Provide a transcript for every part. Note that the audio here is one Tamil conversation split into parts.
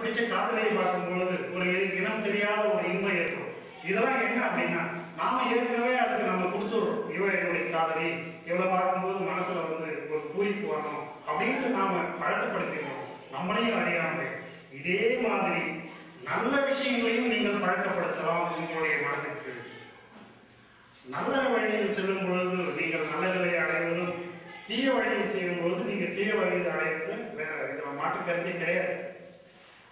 பிடிச்ச காதலியை பார்க்கும் பொழுது ஒரு இனம் தெரியாத ஒரு இன்மை ஏற்படும். இதெல்லாம் என்ன அப்படின்னா நாம ஏற்கனவே அதுக்கு நம்ம கொடுத்துடுறோம். இவன் என்னுடைய காதலி, இவளை பார்க்கும்போது மனசுல வந்து ஒரு பூரிப்பு வரணும் அப்படின்ட்டு நாம பழக்கப்படுத்திடுறோம் நம்மளையும் அறியாமலே. இதே மாதிரி நல்ல விஷயங்களையும் நீங்கள் பழக்கப்படுத்தலாம். உங்களுடைய மனதிற்கு நல்ல வழியில் செல்லும் பொழுது நீங்கள் நல்ல நிலையை அடைவதும், தீய வழியில் செய்யும் பொழுது நீங்கள் தீய வழியில் அடைவது வேற இதில் மாற்று கருத்தே கிடையாது.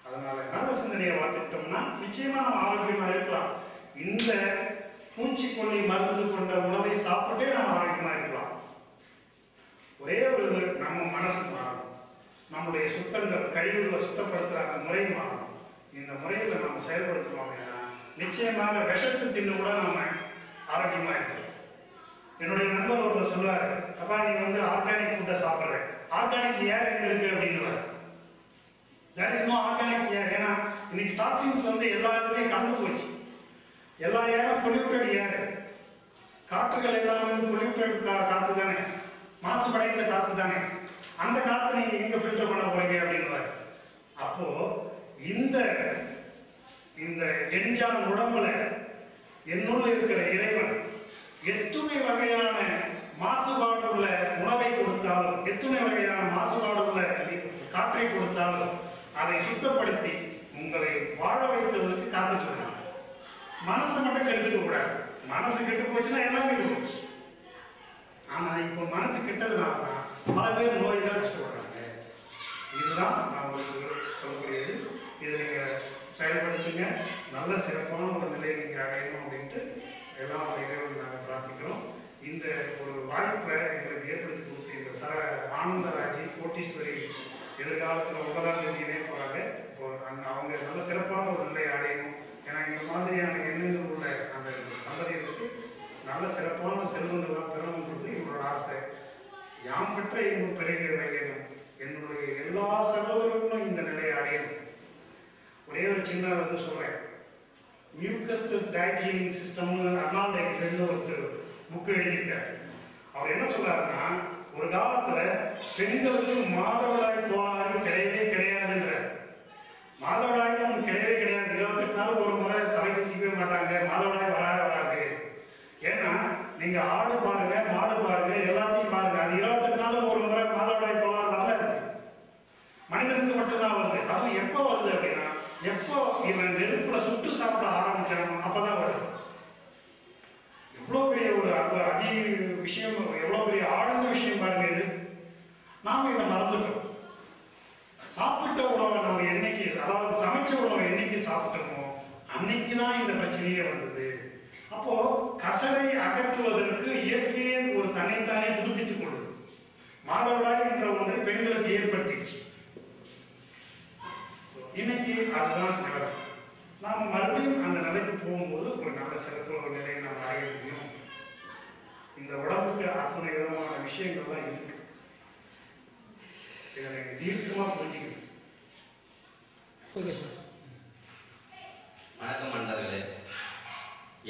அதனால நல்ல சிந்தனையை வளர்த்துக்கிட்டோம்னா நிச்சயமா நம்ம ஆரோக்கியமாக இருக்கலாம். இந்த பூச்சிக்கொல்லி மருந்து கொண்ட உணவை சாப்பிட்டே நம்ம ஆரோக்கியமா இருக்கலாம். ஒரே ஒரு நம்ம மனசு மாறணும், நம்முடைய சுத்தங்கள் கழிவுகளை சுத்தப்படுத்துற அந்த முறை மாறணும். இந்த முறைகளை நம்ம செயல்படுத்தணும் அப்படின்னா நிச்சயமாக விஷத்தை தின்னு கூட நம்ம ஆரோக்கியமா இருக்கலாம். என்னுடைய நண்பர் ஒருத்தர் சொல்லுவாரு, அப்பா நீ வந்து ஆர்கானிக் ஃபுட்டை சாப்பிட்ற, ஆர்கானிக் ஏர் எங்க இருக்கு அப்படின்னு. தேர் இஸ் நோ ஆர்கானிக் ஏர். ஏன்னா இன்னைக்கு டாக்ஸின்ஸ் வந்து எல்லா இதுலையும் கலந்து போச்சு. எல்லா ஏரும் பொல்யூட்டட் ஏர். காற்றுகள் எல்லாமே வந்து பொல்யூட்டட் காற்று தானே, மாசுபடைந்த காற்று தானே. அந்த காற்று நீங்க எங்க ஃபில்டர் பண்ண போறீங்க அப்படின்னு. அப்போ இந்த இந்த எஞ்சான் உடம்புல என்னுள்ள இருக்கிற இறைவன் எத்துணை வகையான மாசுபாடு உள்ள உணவை கொடுத்தாலும், எத்துணை வகையான மாசுபாடு உள்ள காற்றை கொடுத்தாலும் அதை சுத்தப்படுத்தி உங்களை வாழ வைக்கிறதுக்கு காத்துட்டு இருக்காங்க. மனசை மட்டும் கெடுத்துக்க கூடாது. மனசு கெட்டு போச்சுன்னா எல்லாம் கெட்டு போச்சு. ஆனா இப்போ மனசு கெட்டதுனாலதான் பல பேர் நோயில கஷ்டப்படுறாங்க. இதுதான் நான் உங்களுக்கு சொல்லக்கூடியது. இதை நீங்க செயல்படுத்துங்க. நல்ல சிறப்பான ஒரு நிலையை நீங்க அடையணும் அப்படின்ட்டு எல்லாம் இறைவன் நாங்கள் பிரார்த்திக்கிறோம். இந்த ஒரு வாய்ப்பை எங்களுக்கு ஏற்படுத்தி கொடுத்து இந்த ஆனந்தராஜி கோட்டீஸ்வரி எதிர்காலத்தில் 9ஆம் தேதி இணைய போறாங்க. இப்போ அவங்க நல்ல சிறப்பான ஒரு நிலையை அடையணும். ஏன்னா இந்த மாதிரியான எண்ணங்கள் உள்ள அந்த தம்பதிகளுக்கு நல்ல சிறப்பான செல்வங்கள்லாம் பெறணுன்றது என்னோட ஆசை. யாம் பெற்ற இன்னும் பெருகிற வைக்கணும். என்னுடைய எல்லா சகோதரர்களும் இந்த நிலையை அடையணும். ஒரே ஒரு சின்ன வந்து சொல்றேன். மியூக்கஸ் டயட் ஹீலிங் சிஸ்டம்னு அர்னால்ட் எக்லின்னு ஒருத்தர் புக் எழுதியிருக்காரு. அவர் என்ன சொல்றாருன்னா, ஒரு காலத்துல பெண்களுக்கு மாதவிடாய் கோளாறு கிடையவே கிடையாதுன்றார். மாதவிடாய்க்கு ஒன்று கிடையவே கிடையாது. 28 நாள் ஒரு முறை தலை குச்சிக்கவே மாட்டாங்க. மாதவிடாய் வராது. ஏன்னா நீங்க ஆடு பாருங்க, மாடு பாருங்க, எல்லாத்தையும் பாருங்க. அது 28 நாள் ஒரு முறை மாதவிடாய் கோளாறு வரல. மனிதனுக்கு மட்டும்தான் வருது. அதுவும் எப்போ வருது அப்படின்னா, எப்போ இவன் நெருப்புல சுட்டு சாப்பிட ஆரம்பிச்சானோ அப்பதான் வருது. எவ்வளவு பெரிய ஒரு அதி விஷயம், எவ்வளவு பெரிய ஆழ்ந்த விஷயம் பாருங்க இது. நாம இதை மறந்துட்டோம். சாப்பிட்ட உணவை நம்ம என்னைக்கு, அதாவது சமைச்ச உணவை என்னைக்கு சாப்பிட்டோமோ அன்னைக்குதான் இந்த பிரச்சனையே வந்தது. அப்போ கசரை அகற்றுவதற்கு இயற்கையே ஒரு தன்னைத்தானே புதுப்பித்துக் கொள்ளுது. மாதவிடாய் என்ற ஒன்றை பெண்களுக்கு ஏற்படுத்திடுச்சு. இன்னைக்கு அதுதான் நிலவரம். நாம் மறுபடியும் அந்த நிலைக்கு போகும்போது ஒரு நல்ல சிறப்பு ஒரு நிலையை நாம் அடைய முடியும். இந்த உடம்புக்கு அத்தனை விதமான விஷயங்கள்லாம் இருக்கு. இதை நீங்க தீர்க்கமா புரிஞ்சுக்கணும். வணக்கம் நண்பர்களே.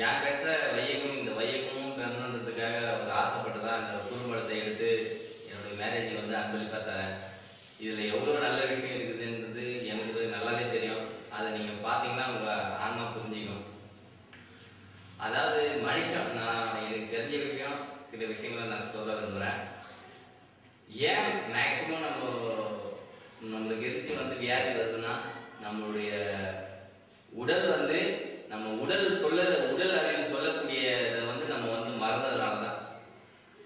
யார் பெற்ற வையகம் இந்த வையகமும் பெறணுன்றதுக்காக ஒரு ஆசைப்பட்டு தான் இந்த குறும்படத்தை எடுத்து என்னுடைய மேரேஜுக்கு வந்து அன்பளிப்பாக தரேன். இதில் எவ்வளோ நல்ல விஷயம் இருக்குதுன்றது எனக்கு நல்லாவே தெரியும். அதை நீங்கள் பார்த்தீங்கன்னா உங்கள் ஆன்மா புரிஞ்சிக்கும். அதாவது மனுஷன், நான் எனக்கு தெரிஞ்ச விஷயம் சில விஷயங்களை நான் சொல்ல விரும்புகிறேன். ஏன் மேக்சிமம் நம்மளுக்கு எதுக்கு வந்து வியாதி வருதுன்னா, நம்மளுடைய உடல் வந்து நம்ம உடல் அறிவு சொல்லக்கூடிய இதை வந்து நம்ம வந்து மறந்ததுனால தான்.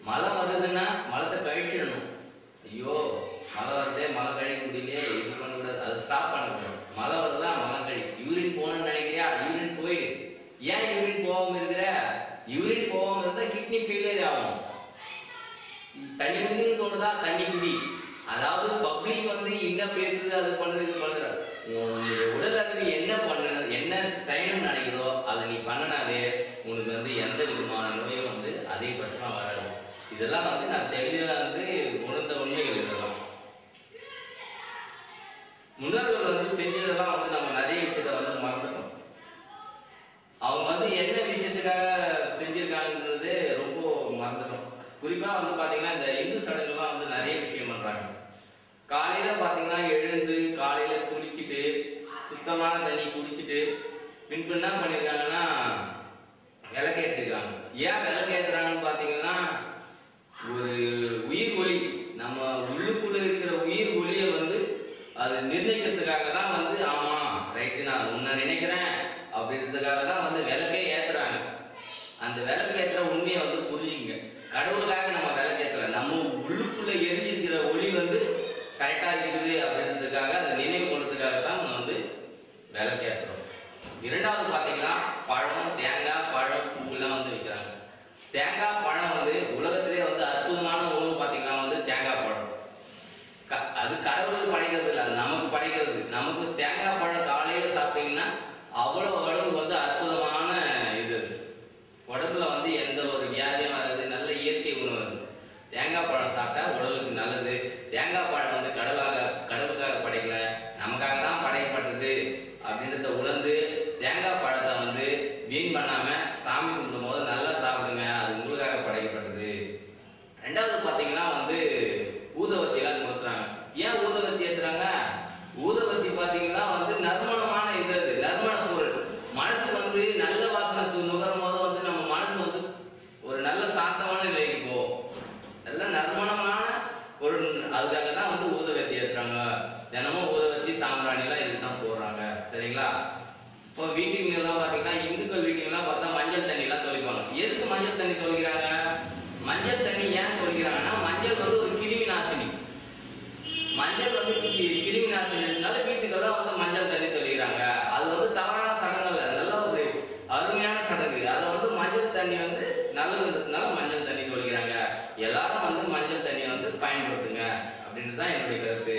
மழை வருதுன்னா மலத்தை கழிச்சிடணும். ஐயோ மழை வருதே, மழை கழிக்க முடியலையே, இது பண்ணக்கூடாது, அதை ஸ்டாப் பண்ணக்கூடாது. மழை வருதா மழை கழி. யூரின் போகணும்னு நினைக்கிறியா, யூரின் போயிடு. ஏன் யூரின் போகாம இருக்கிற? யூரின் போகாம இருந்தா கிட்னி ஃபெயிலியர் ஆகும். தண்ணி குடிக்கணும்னு தோணுதா, தண்ணி குடி. அதாவது பப்ளிக் வந்து என்ன பேசுது, அது பண்ணுது, இது பண்ணுற உன்னுடைய உடல் அறிவு என்ன செய்யணும்னு நினைக்கிறதோ அதை நீ பண்ணனாவே உனக்கு வந்து எந்த விதமான நோயும் வந்து அதிகபட்சமா வராது. இதெல்லாம் வந்து நான் தெளிவாக வந்து உணர்ந்த உண்மைகள். இதெல்லாம் முன்னோர்கள் வந்து செஞ்சதெல்லாம் வந்து நம்ம நிறைய விஷயத்த வந்து மறந்துட்டோம். அவங்க வந்து என்ன விஷயத்துக்காக செஞ்சிருக்காங்கன்றது ரொம்ப மறந்துட்டோம். குறிப்பா வந்து பாத்தீங்கன்னா இந்த இந்து சடங்குலாம் வந்து நிறைய விஷயம் பண்றாங்க. காலையில பாத்தீங்கன்னா எழுந்து காலையில குளிச்சுட்டு சுத்தமான தண்ணி குடிச்சிட்டு பின்பு என்ன பண்ணியிருக்காங்கன்னா விளக்கேற்றிருக்காங்க. ஏன் விளக்கேற்றுறாங்கன்னு பார்த்தீங்கன்னா ஒரு உயிர் ஒளி, நம்ம உள்ளுக்குள்ள இருக்கிற உயிர் ஒளியை வந்து அது நிர்ணயிக்கிறதுக்காக தான் வந்து ஆமா ரைட்டு நான் உன்னை நினைக்கிறேன் அப்படின்றதுக்காக தான் வந்து விளக்கே ஏற்றுறாங்க. அந்த விளக்கேற்ற உண்மையை வந்து புரிஞ்சுங்க. கடவுளுக்காக நம்ம விளக்கேற்றல, நம்ம உள்ளுக்குள்ள எரிஞ்சிருக்கிற ஒளி வந்து கரெக்டா இருக்குது அப்படின்றதுக்காக அதை நினைவு கொள்றதுக்காக தான் நம்ம வந்து விளக்கேற்றுறோம். இரண்டாவது பார்த்தீங்கன்னா பழம், தேங்காய், பழம், பூவெல்லாம் வந்து வைக்கிறாங்க. தேங்காய் பழம் வந்து உலகத்திலே வந்து அற்புதமான உணவு பார்த்தீங்கன்னா வந்து தேங்காய் பழம். அது கடவுளுக்கு படைக்கிறது இல்லை, அது நமக்கு படைக்கிறது. நமக்கு தேங்காய் பழம் காலையில சாப்பிட்டீங்கன்னா அவ்வளோ உடம்புக்கு வந்து அற்புதமான இது. உடம்புல வந்து எந்த ஒரு வியாதியும் வராது, நல்ல இயற்கை உணவு. தேங்காய் பழம் சாப்பிட்டா உடலுக்கு நல்லது. தேங்காய் பழம் வந்து கடவுளுக்காக படைக்கல, நமக்காக தான் படைக்கப்பட்டது அப்படின்றத உணர்ந்து தேங்காய் பழத்தை வந்து வீண் பண்ணாம சாமி கும்பிடும் போது நல்லா சாப்பிடுங்க, அது உங்களுக்காக படைக்கப்பட்டது. ரெண்டாவது பார்த்தீங்கன்னா வந்து ஊதுவத்தி எல்லாம் கொடுக்குறாங்க. ஏன் ஊதுவத்தி ஏற்றுறாங்க? ஊதுவத்தி பார்த்தீங்கன்னா வந்து நறுமணமான இது, அது நறுமண பொருள். மனசு வந்து நல்ல வாசனை நுகரும் போது வந்து நம்ம மனசு வந்து ஒரு நல்ல சாந்தமான நிலைக்கு போகும். நல்ல நறுமணமான பொருள், அதுக்காக தான் வந்து ஊதுவத்தி ஏற்றுறாங்க. தினமும் ஊதுவத்தி சாம்பிராணிலாம் இதுக்கு தான் போடுறாங்க. சரிங்களா? இப்போ வீட்டுலாம் பார்த்தீங்கன்னா இந்துக்கள் வீட்டுலாம் பார்த்தா மஞ்சள் தண்ணி எல்லாம் தொளிப்பாங்க. எதுக்கு மஞ்சள் தண்ணி தொளிக்கிறாங்க? மஞ்சள் தண்ணி ஏன் தொளிக்கிறாங்கன்னா மஞ்சள் வந்து ஒரு கிருமி நாசினி. மஞ்சள் வந்து கிருமி நாசினினால வீட்டுக்கெல்லாம் வந்து மஞ்சள் தண்ணி தெளிக்கிறாங்க. அது வந்து தவறான சடங்கு இல்லை, நல்ல ஒரு அருமையான சடங்கு. அதை வந்து மஞ்சள் தண்ணி வந்து நல்லதுன்றதுனால மஞ்சள் தண்ணி தெளிக்கிறாங்க. எல்லாரும் வந்து மஞ்சள் தண்ணியை வந்து பயன்படுத்துங்க அப்படின்றது தான் என்னுடைய கருத்து.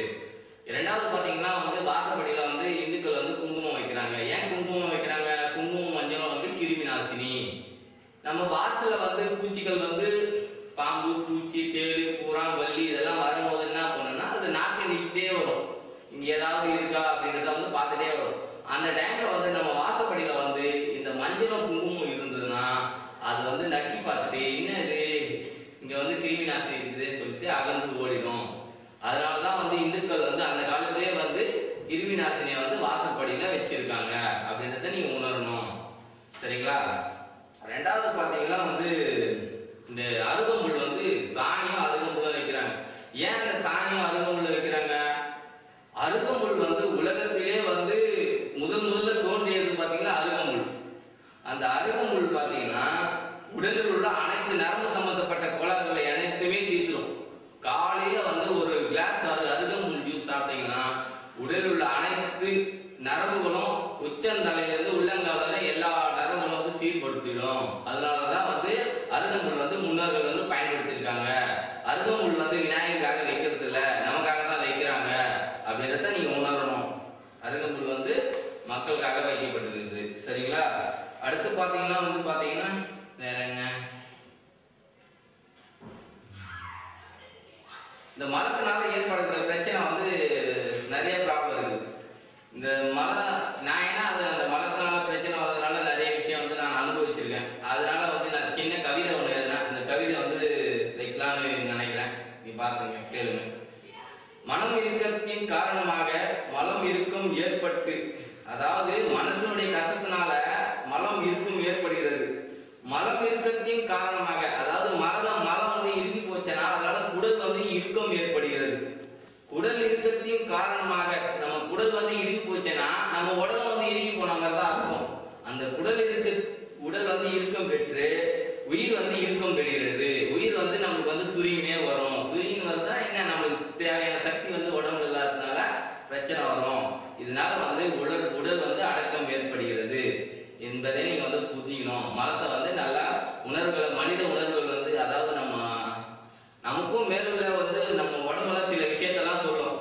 இரண்டாவது பார்த்தீங்கன்னா வந்து வாசப்படியில் வந்து இந்துக்கள் வந்து குங்குமம் வைக்கிறாங்க. ஏன் குங்குமம் வைக்கிறாங்க? குங்குமம் மஞ்சளும் வந்து கிருமி நாசினி. நம்ம வாசல்ல வந்து பூச்சிகள் வந்து பாம்பு, பூச்சி, தேளு, பூரா, வள்ளி இதெல்லாம் வரும்போது என்ன பண்ணணும்னா அது நாக்கு நீக்கிட்டே வரும். இங்க ஏதாவது இருக்கா அப்படின்றத வந்து பார்த்துட்டே வரும். அந்த டைம்ல வந்து நம்ம வாசப்படியில வந்து இந்த மஞ்சளும் குங்குமம் இருந்ததுன்னா அது வந்து நக்கி பார்த்துட்டு என்ன இது இங்க வந்து கிருமி நாசினி இருக்குதுன்னு சொல்லிட்டு அகன்று ஓடிடும். அதனாலதான் வந்து இந்துக்கள் வந்து அந்த காலத்திலேயே வந்து கிருமி நாசினியை வந்து வாசப்படியில வச்சிருக்காங்க அப்படின்றத நீங்க உணரணும். சரிங்களா? ரெண்டாவது பாத்தீங்கன்னா வந்து இந்த அருகம்புல் வந்து சாணியும் அருகம்புல்லும் வைக்கிறாங்க. ஏன் அந்த சாணியும் அருகம்புல்ல வைக்கிறாங்க? அருகம்புல் வந்து உலகத்திலே வந்து முதல்ல தோன்றியது பாத்தீங்கன்னா அருகம்புல். அந்த அருகம்புல் பாத்தீங்கன்னா உடலில் உள்ள அனைத்து நரம்பு சம்பந்தப்பட்ட கோளாறுகளை அனைத்துமே தீர்த்துடும். காலையில வந்து ஒரு கிளாஸ் அருகம்புல் ஜூஸ் சாப்பிட்டீங்கன்னா உடலில் உள்ள அனைத்து நரம்புகளும் உச்சந்தலையிலிருந்து உள்ளங்கால் வரை எல்லா நரம்புகளும் வந்து சீர்படுத்திடும். அதனாலதான் வந்து அருகம்புல் வந்து முன்னோர்கள் வந்து பயன்படுத்தியிருக்காங்க. அருகம்புல் வந்து விநாயகருக்காக வைக்கிறது இல்ல, நமக்காக தான் வைக்கிறாங்க அப்படின்றத நீங்க உணரணும். அருகம்புல் வந்து மக்களுக்காக வைக்கப்பட்டிருக்குது. சரிங்களா? அடுத்து பாத்தீங்கன்னா வேற என்ன, இந்த மரத்தினால ஏற்படுகிற பிரச்சனை வந்து நிறைய ப்ராப்ளம் இருக்கு. இந்த மரம் நான் ஏன்னா அது அந்த மரத்தினால பிரச்சனை வர்றதுனால நிறைய விஷயம் வந்து நான் அனுபவிச்சிருக்கேன். அதனால வந்து நான் சின்ன கவிதை ஒன்று எழுதினேன். இந்த கவிதை வந்து வைக்கலான்னு நினைக்கிறேன். நீ பார்த்துங்க, கேளுங்க. மனம் இறுக்கத்தின் காரணமாக மலம் இறுக்கம் ஏற்பட்டு, அதாவது மனசனுடைய கஷ்டத்தினால மலம் இறுக்கம் ஏற்படுகிறது. மலம் இறுக்கத்தின் காரணமாக, அதாவது மலம் வந்து இறுக்கி போச்சுன்னா அதனால குடல் வந்து இறுக்கம் ஏற்படுகிறது. குடல் இறுக்கத்தின் காரணமாக நம்ம குடல் வந்து இறுக்கி போச்சுன்னா நம்ம உடலும் வந்து இறுக்கி போன மாதிரி தான் இருக்கும். அந்த உடல் வந்து இறுக்கம் பெற்று உயிர் வந்து இறுக்கம் பெறுகிறது. உயிர் வந்து நம்மளுக்கு வந்து சுருங்கினே வரும். சுருங்கின்னு வருதா என்ன, நம்மளுக்கு தேவையான சக்தி வந்து உடம்புல இல்லாததுனால பிரச்சனை வரும். இதனால வந்து உடல் வந்து அடக்கம் ஏற்படுகிறது என்பதை நீங்க வந்து புரிஞ்சுக்கணும். மரத்தை வந்து நல்லா உணர்வுகள், மனித உணர்வுகள் வந்து, அதாவது நமக்கும் மேலுள்ள வந்து நம்ம உடம்புல சில விஷயத்தெல்லாம் சொல்லும்.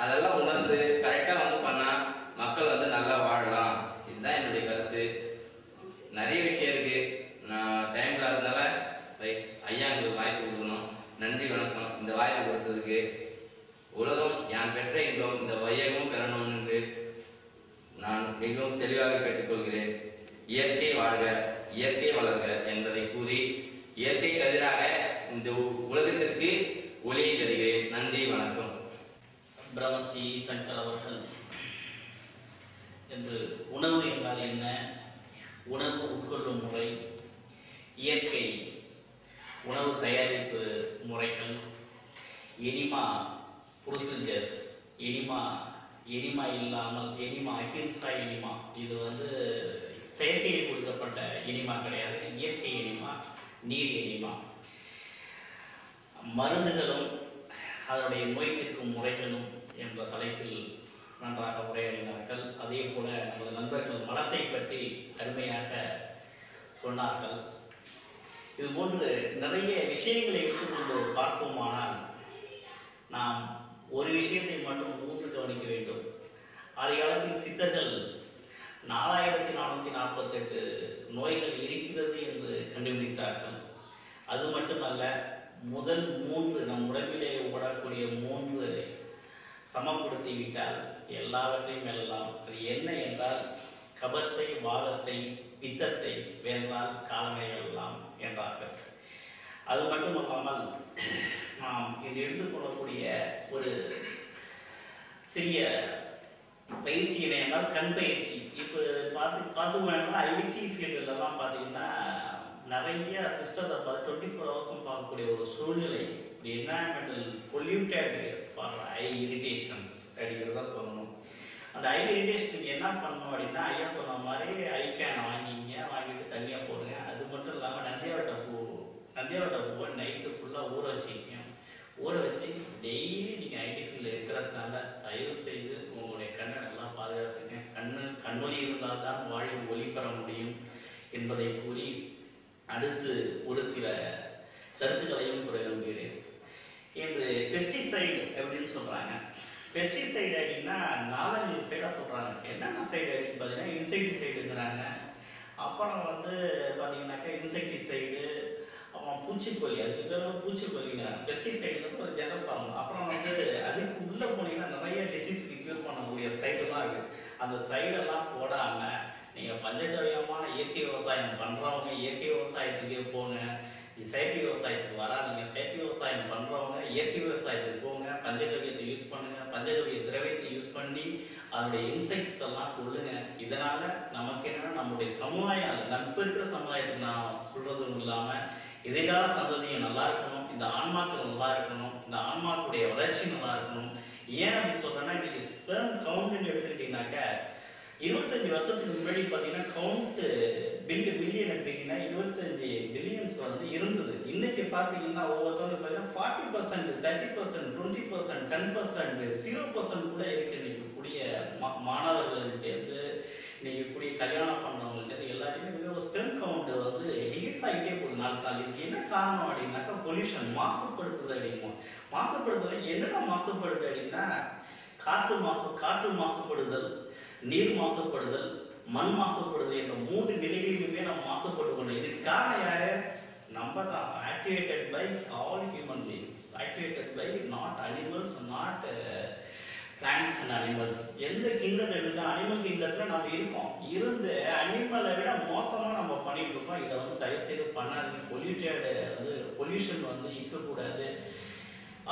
அதெல்லாம் உணர்ந்து கரெக்டா வந்து பண்ணா மக்கள் வந்து நல்லா வாழலாம். இதுதான் என்னுடைய கருத்து. நிறைய விஷயம் இருக்கு, நான் டைம்ல இருந்தால ஐயா உங்களுக்கு வாய்ப்பு கொடுக்கணும். நன்றி, வணக்கம். இந்த வாய்ப்பு கொடுத்ததுக்கு. உலகம் யான் பெற்ற இன்பம் இந்த வையகம் பெறணும் என்று நான் மிகவும் தெளிவாக கேட்டுக்கொள்கிறேன். இயற்கை வாழ்க, இயற்கை வளர்க என்பதை கூறி இயற்கை கதிராக இந்த உலகத்திற்கு ஒளியை தருகிறேன். நன்றி, வணக்கம். பிரம்மஸ்ரீ சங்கர் அவர்கள் என்று உணவு என்றால் என்ன, உணவு உட்கொள்ளும் முறை, இயற்கை உணவு தயாரிப்பு முறைகள், எனிமா ப்ரொசீஜர்ஸ், எனிமா இல்லாமல் அஹிம்சா எனிமா, இது செயற்கையில் கொடுக்கப்பட்ட எனிமா கிடையாது, இயற்கை எனிமா, நீர் எனிமா, மருந்துகளும் அதனுடைய நோய் தீர்க்கும் முறைகளும் என்ற தலைப்பில் நன்றாக உரையாடினார்கள். அதே போல நமது நண்பர்கள் மலத்தை பற்றி அருமையாக சொன்னார்கள். இதுபோன்று நிறைய விஷயங்களை எடுத்துக்கொண்டு பார்ப்போமானால் நாம் ஒரு விஷயத்தை மட்டும் ஊன்று கவனிக்க வேண்டும். ஆதி காலத்தில் சித்தர்கள் 4448 நோய்கள் இருக்கிறது என்று கண்டுபிடித்தார்கள். அது மட்டுமல்ல, முதல் 3 நம் உடம்பிலே ஓடக்கூடிய 3 சமப்படுத்தி விட்டால் எல்லாவற்றையும் வெல்லலாம். அது என்ன என்றால் கபத்தை, வாதத்தை, பித்தத்தை வென்றால் காலனை வெல்லலாம் என்றார்கள். அது மட்டுமல்லாமல் நாம் இது எடுத்துக்கொள்ளக்கூடிய ஒரு சிறிய பயிற்சி என்றால் கண் பயிற்சி. இப்போ பார்த்தோம்னா ஐடி ஃபீல்டுலலாம் பார்த்தீங்கன்னா நிறைய சிஸ்டத்தை பார்த்து 24 ஹவர்ஸும் பார்க்கக்கூடிய ஒரு சூழ்நிலை. Environmental polluted for I irritations அப்படிங்கிறத சொல்லணும். அந்த ஐ இரிட்டேஷனுக்கு என்ன பண்ணணும் அப்படின்னா, ஐயா சொன்ன மாதிரி ஐ கேன் வாங்கிட்டு தனியாக போடுங்க. அது மட்டும் இல்லாமல் நந்தியாவட்ட பூவை நைட்டு ஃபுல்லாக ஊற வச்சுக்கோங்க. ஊற வச்சு டெய்லி நீங்கள் ஐடி ஃபீல்டில் இருக்கிறதுனால தயவு செய்து உங்களுடைய கண்ணை நல்லா பாதுகாத்துங்க. கண்ணொலி இருந்தால் தான் வாழ்வில் ஒளி பெற முடியும் என்பதை கூறி அடுத்து ஒரு சில கருத்துக்களையும் கூற விரும்புகிறேன். இன்று பெஸ்டிசைடு அப்படின்னு சொல்கிறாங்க. பெஸ்டிசைடு அப்படின்னா 4-5 சைடாக சொல்கிறாங்க. என்னென்ன சைடு அப்படின்னு பார்த்தீங்கன்னா இன்செக்டிசைடுங்கிறாங்க, அப்புறம் பார்த்தீங்கன்னாக்கா இன்செக்டிசைடு, அப்புறம் பூச்சிக்கொல்லி, அதுக்கு பூச்சிக்கொல்லிங்கிறாங்க. பெஸ்டிசைடுங்கிறது ஒரு ஜெனரல் ஃபார்ம். அப்புறம் அதுக்கு உள்ளே போனீங்கன்னா நிறைய டிசீஸ்க்கு க்யூர் பண்ணக்கூடிய சைடுலாம் இருக்குது. அந்த சைடெல்லாம் போடாமல் நீங்கள் பஞ்சகவியமான இயற்கை விவசாயம் பண்ணுறவங்க இயற்கை விவசாயத்துக்கே போங்க. செயற்கை விவசாயத்துக்கு வராதிங்க. செயற்கை விவசாயம் பண்ணுறவங்க இயற்கை விவசாயத்துக்கு போங்க. பஞ்சகவியத்தை யூஸ் பண்ணுங்கள். பஞ்சகவிய திரவியத்தை யூஸ் பண்ணி அதனுடைய இன்செக்ட்ஸ் எல்லாம் கொள்ளுங்க. இதனால் நமக்கு என்னென்னா நம்முடைய சமுதாயம், நட்பு இருக்கிற சமுதாயத்துக்கு நான் சொல்கிறதும் இல்லாமல் எதிர்கால சந்ததியும் நல்லா இருக்கணும், இந்த ஆன்மாக்கள் நல்லா இருக்கணும், இந்த ஆன்மாக்களுடைய வளர்ச்சி நல்லா இருக்கணும். ஏன் அப்படி சொல்கிறேன்னா, இன்றைக்கி ஸ்பெர்ம் கவுண்ட்னு எடுத்துக்கிட்டிங்கனாக்க 25 வருஷத்துக்கு முன்னாடி பார்த்தீங்கன்னா கவுண்ட்டு பில்லியன் எடுத்தீங்கன்னா 25 பில்லியன்ஸ் இருந்தது. இன்னைக்கு பார்த்தீங்கன்னா ஒவ்வொருத்தவங்க பார்த்தீங்கன்னா 40%, 30%, 20%, 10%, 0% கூட இருக்கு. இன்னைக்கு கூடிய மாணவர்கள்ட்டேருந்து இன்னைக்கு கூடிய கல்யாணம் பண்ணவங்கள்ட்ட எல்லாத்தையுமே ஒரு ஸ்பெர்ம் கவுண்ட் டிகிரீஸ் ஆகிட்டே போகுது நாள். இதுக்கு என்ன காரணம் அப்படின்னாக்கா பொல்யூஷன், மாசுபடுத்துதல் அப்படிங்கும். மாசுபடுத்துதல் என்னென்ன மாசுபடுது அப்படின்னா காற்று மாசுபடுதல், நீர் மாசுபடுதல், மண் மாசுபடுதல் என்ற 3 நிலைகளிலுமே நம்ம மாசுபட்டு கொண்டோம். இதுக்கு காரணம் யாரு? நம்ம தான். Activated by all human beings, activated by not animals, not plants and animals. எந்த கிங்டத்தில் இருந்தால் அனிமல் கிங்டத்தில் நம்ம இருக்கோம். இருந்து அனிமலை விட மோசமாக நம்ம பண்ணிட்டு இருக்கோம். இதை தயவு செய்து பண்ணாதீங்க. பொல்யூஷன் இருக்கக்கூடாது.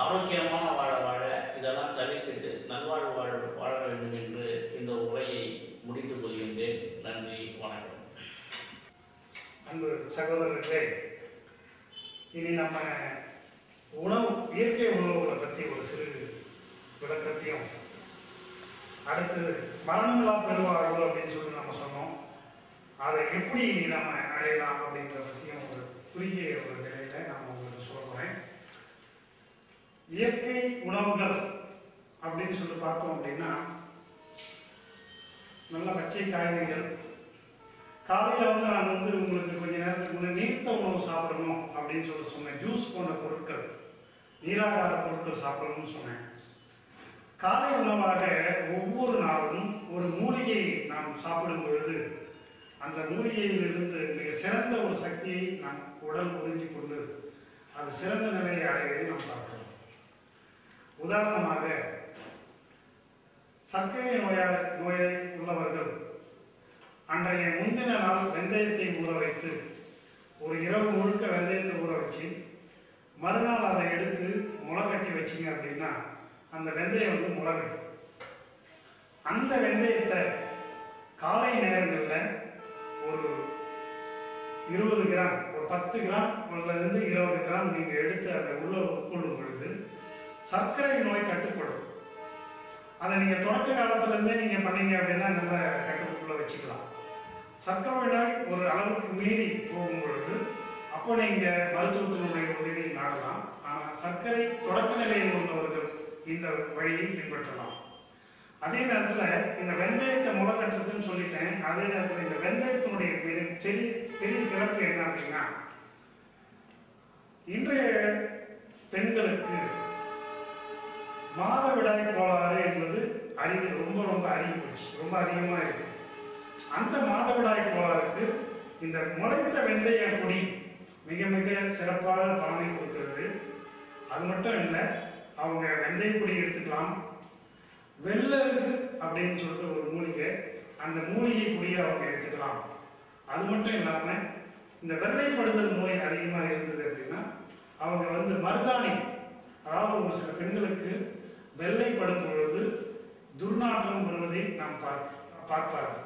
ஆரோக்கியமான வாழ இதெல்லாம் தவிர்த்துட்டு நல்வாழ்வு வாழ வேண்டும் என்று இந்த உரையை முடித்துக் கொள்கின்றேன். நன்றி, வணக்கம். அன்பு சகோதரர்களே, இனி நம்ம இயற்கை உணவுகளை பற்றி ஒரு சிறு விளக்கத்தையும், அடுத்து மரணமில்லா பெருவாழ்வு அப்படின்னு சொல்லி நம்ம சொன்னோம், அதை எப்படி நம்ம அடையலாம் அப்படின்ற பற்றியும் ஒரு குறுகிய ஒரு நிலையில நான் உங்களுக்கு சொல்ல போறேன். இயற்கை உணவுகள் அப்படின்னு சொல்லி பார்த்தோம் அப்படின்னா, நல்ல பச்சை காய்கறிகள். காலையில் நான் உங்களுக்கு கொஞ்ச நேரத்துக்கு முன்னே நீர்த்த உணவு சாப்பிடணும் அப்படின்னு சொன்னேன். ஜூஸ் போன்ற பொருட்கள், நீராகார பொருட்கள் சாப்பிடணும்னு சொன்னேன். காலை உணவாக ஒவ்வொரு நாளும் ஒரு மூலிகை நாம் சாப்பிடும் பொழுது அந்த மூலிகையிலிருந்து மிக சிறந்த ஒரு சக்தியை நம் உடல் உறிஞ்சி கொண்டு அது சிறந்த நிலையை அடைவதை நாம் பார்க்கிறோம். உதாரணமாக சர்க்கரை நோயை உள்ளவர்கள் அன்றைய முந்தின நாள் வெந்தயத்தை ஊற வைத்து ஒரு இரவு முழுக்க வெந்தயத்தை ஊற வச்சு மறுநாள் அதை எடுத்து முளை கட்டி வச்சிங்க அப்படின்னா அந்த வெந்தயம் முளைவிடும். அந்த வெந்தயத்தை காலை நேரங்களில் ஒரு 20 கிராம், ஒரு 10 கிராம் இருந்து 20 கிராம் நீங்கள் எடுத்து அதை உள்ள உட்கொள்ளும் பொழுது சர்க்கரை நோய் கட்டுப்படும். அதை நீங்கள் தொடக்க காலத்திலேருந்தே நீங்கள் பண்ணீங்க அப்படின்னா நல்ல கட்டுக்குள்ளே வச்சுக்கலாம். சர்க்கரை நோய் ஒரு அளவுக்கு மீறி போகும் பொழுது அப்போ நீங்கள் மருத்துவத்தினுடைய உதவியை நாடலாம். ஆனால் சர்க்கரை தொடக்க நிலையில் உள்ளவர்கள் இந்த வழியை பின்பற்றலாம். அதே நேரத்தில் இந்த வெந்தயத்தை முளைக்கட்டுறதுன்னு சொல்லிட்டேன். அதே நேரத்தில் இந்த வெந்தயத்தினுடைய பெரிய சிறப்பு என்ன அப்படின்னா, இன்றைய பெண்களுக்கு மாதவிடாய் கோளாறு என்பது ரொம்ப அருகி போச்சு, ரொம்ப அதிகமாக இருக்கு. அந்த மாதவிடாய் கோளாறுக்கு இந்த முளைத்த வெந்தய பொடி மிக மிக சிறப்பாக பலனை கொடுக்கிறது. அது மட்டும் இல்லை, அவங்க வெந்தய பொடி எடுத்துக்கலாம். வெள்ளருக்கு அப்படின்னு சொல்லிட்டு ஒரு மூலிகை, அந்த மூலிகை பொடியை அவங்க எடுத்துக்கலாம். அது மட்டும் இல்லாமல் இந்த வெள்ளைப்படுதல் நோய் அதிகமாக இருந்தது அப்படின்னா அவங்க மருதாணி, அதாவது ஒரு சில பெண்களுக்கு வெள்ளைப்படும் பொழுது துர்நாற்றம் வருவதை நாம் பார்ப்பார்கள்.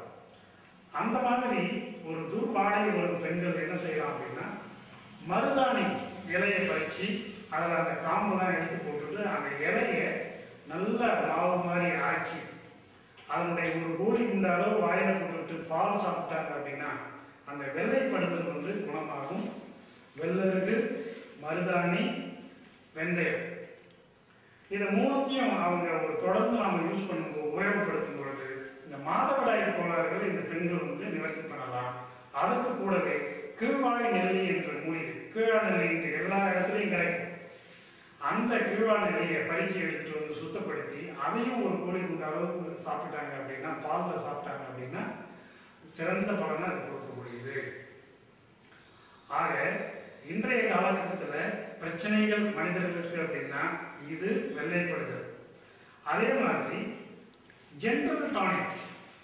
அந்த மாதிரி ஒரு துர்வாடை வரும் பெண்கள் என்ன செய்யலாம் அப்படின்னா, மருதாணி இலையை பறித்து அதில் அந்த காம்பெல்லாம் எடுத்து போட்டுட்டு அந்த இலையை நல்ல மாவு மாதிரி ஆச்சு அதனுடைய ஒரு கோழி குண்ட அளவு வாயில போட்டுவிட்டு பால் சாப்பிட்டாங்க அப்படின்னா அந்த வெள்ளைப்படுதல் குணமாகும். வெள்ளருக்கு, மருதாணி, வெந்தயம், இதை மூணுத்தையும் அவங்க தொடர்ந்து நாம் யூஸ் பண்ணும்போது உபயோகப்படுத்தும் பொழுது இந்த மாதவிடாய் கோளாறுகள் இந்த பெண்கள் நிவர்த்தி பண்ணலாம். அதுக்கு கூடவே கீழ்வாய் நெல்லி என்ற மூலிகை, கீழ்வாய் நெல்லி என்று எல்லா இடத்துலையும் கிடைக்கும். அந்த கீழ்வாய் நெல்லியை பறித்து எடுத்துட்டு சுத்தப்படுத்தி அதையும் ஒரு கோழி குண்ட அளவுக்கு சாப்பிட்டாங்க அப்படின்னா, பாலில் சாப்பிட்டாங்க அப்படின்னா சிறந்த பலனை அது கொடுக்கக்கூடியது. ஆக இன்றைய காலகட்டத்தில் பிரச்சனைகள் மனிதர்களுக்கு அப்படின்னா இது வெள்ளைப்படுதல். அதே மாதிரி ஜென்ரல் டானிக்,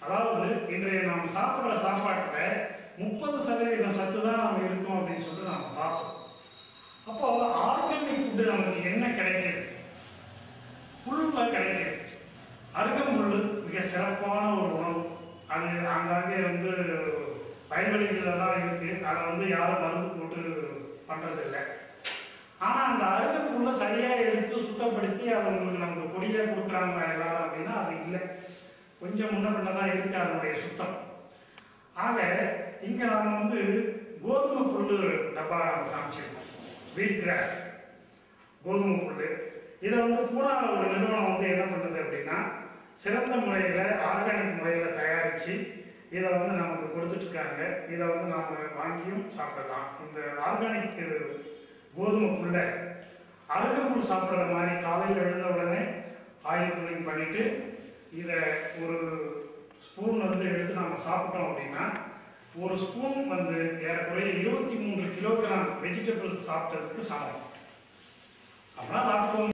அதாவது இன்றைய நாம் சாப்பிட்ற சாப்பாட்டில் 30% சத்து தான் நம்ம இருக்கோம் அப்படின்னு சொல்லிட்டு நாம் பார்த்தோம். அப்போ ஆர்கானிக் ஃபுட்டு நமக்கு என்ன கிடைக்குது? புல்ல கிடைக்குது. அருகம்புல் மிக சிறப்பான ஒரு உணவு. அது அங்கங்கே வயல்வெளிகளில் தான் இருக்குது. அதை யாரும் மருந்து போட்டு பண்ணுறதில்லை. ஆனால் அந்த அருகம்புல்லை சரியாக எடுத்து சுத்தப்படுத்தி அதை நமக்கு பொடியாக கொடுக்குறாங்க எல்லாரும் அப்படின்னா அது இல்லை. கொஞ்சம் முன்ன பின்ன தான் இருக்குது அதனுடைய சுத்தம். ஆக இங்கே நாம் கோதுமை புல் டப்பா நம்ம காமிச்சிருக்கோம். வீட் கிராஸ், கோதுமை புல். இதை பூனாவில் ஒரு நிறுவனம் என்ன பண்ணுது அப்படின்னா, சிறந்த முறையில் ஆர்கானிக் முறையில் தயாரித்து இதை நமக்கு கொடுத்துட்ருக்காங்க. இதை நாம் வாங்கியும் சாப்பிடலாம். இந்த ஆர்கானிக் கோதுமை புல்லை அருகம்புல் சாப்பிட்ற மாதிரி காலையில் எழுந்த உடனே ஆயில் கூலிங் பண்ணிவிட்டு இதை ஒரு ஸ்பூன் எடுத்து நாம் சாப்பிட்டோம் அப்படின்னா ஒரு ஸ்பூன் ஏறக்குறைய 23 கிலோகிராம் வெஜிடபிள்ஸ் சாப்பிட்டதுக்கு சமம். அப்படின்னா பார்த்துக்கோங்க.